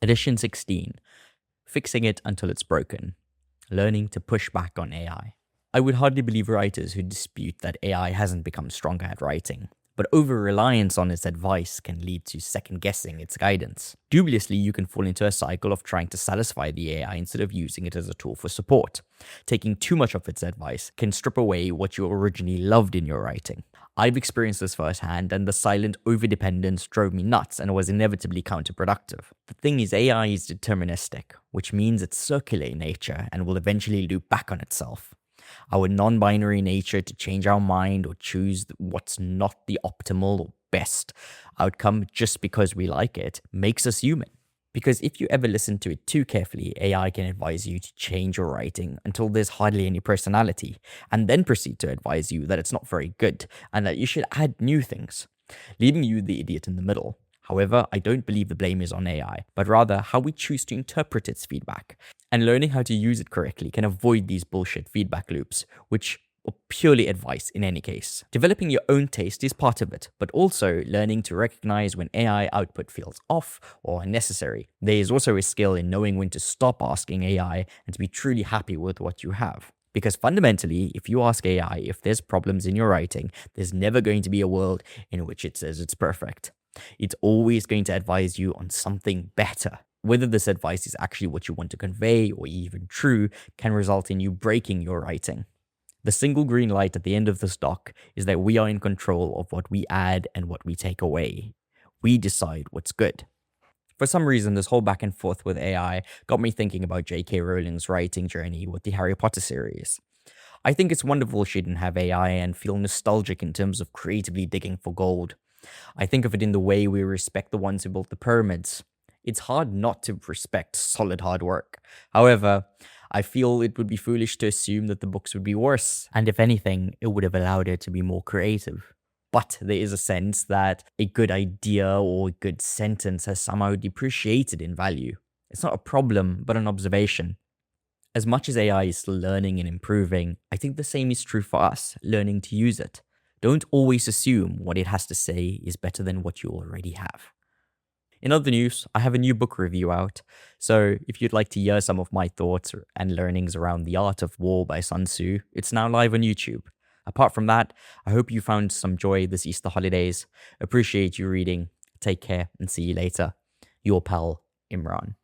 Edition 16. Fixing it until it's broken. Learning to push back on AI. I would hardly believe writers who dispute that AI hasn't become stronger at writing, but over-reliance on its advice can lead to second-guessing its guidance. Dubiously, you can fall into a cycle of trying to satisfy the AI instead of using it as a tool for support. Taking too much of its advice can strip away what you originally loved in your writing. I've experienced this firsthand, and the silent overdependence drove me nuts and was inevitably counterproductive. The thing is, AI is deterministic, which means it's circular in nature and will eventually loop back on itself. Our non-binary nature to change our mind or choose what's not the optimal or best outcome just because we like it makes us human. Because if you ever listen to it too carefully, AI can advise you to change your writing until there's hardly any personality, and then proceed to advise you that it's not very good and that you should add new things, leaving you the idiot in the middle. However, I don't believe the blame is on AI, but rather how we choose to interpret its feedback. And learning how to use it correctly can avoid these bullshit feedback loops, which are purely advice in any case. Developing your own taste is part of it, but also learning to recognize when AI output feels off or unnecessary. There is also a skill in knowing when to stop asking AI and to be truly happy with what you have. Because fundamentally, if you ask AI if there's problems in your writing, there's never going to be a world in which it says it's perfect. It's always going to advise you on something better. Whether this advice is actually what you want to convey or even true can result in you breaking your writing. The single green light at the end of this doc is that we are in control of what we add and what we take away. We decide what's good. For some reason, this whole back and forth with AI got me thinking about J.K. Rowling's writing journey with the Harry Potter series. I think it's wonderful she didn't have AI and feel nostalgic in terms of creatively digging for gold. I think of it in the way we respect the ones who built the pyramids. It's hard not to respect solid hard work. However, I feel it would be foolish to assume that the books would be worse, and if anything, it would have allowed her to be more creative. But there is a sense that a good idea or a good sentence has somehow depreciated in value. It's not a problem, but an observation. As much as AI is still learning and improving, I think the same is true for us, learning to use it. Don't always assume what it has to say is better than what you already have. In other news, I have a new book review out, so if you'd like to hear some of my thoughts and learnings around The Art of War by Sun Tzu, it's now live on YouTube. Apart from that, I hope you found some joy this Easter holidays. Appreciate you reading. Take care and see you later. Your pal, Imraan.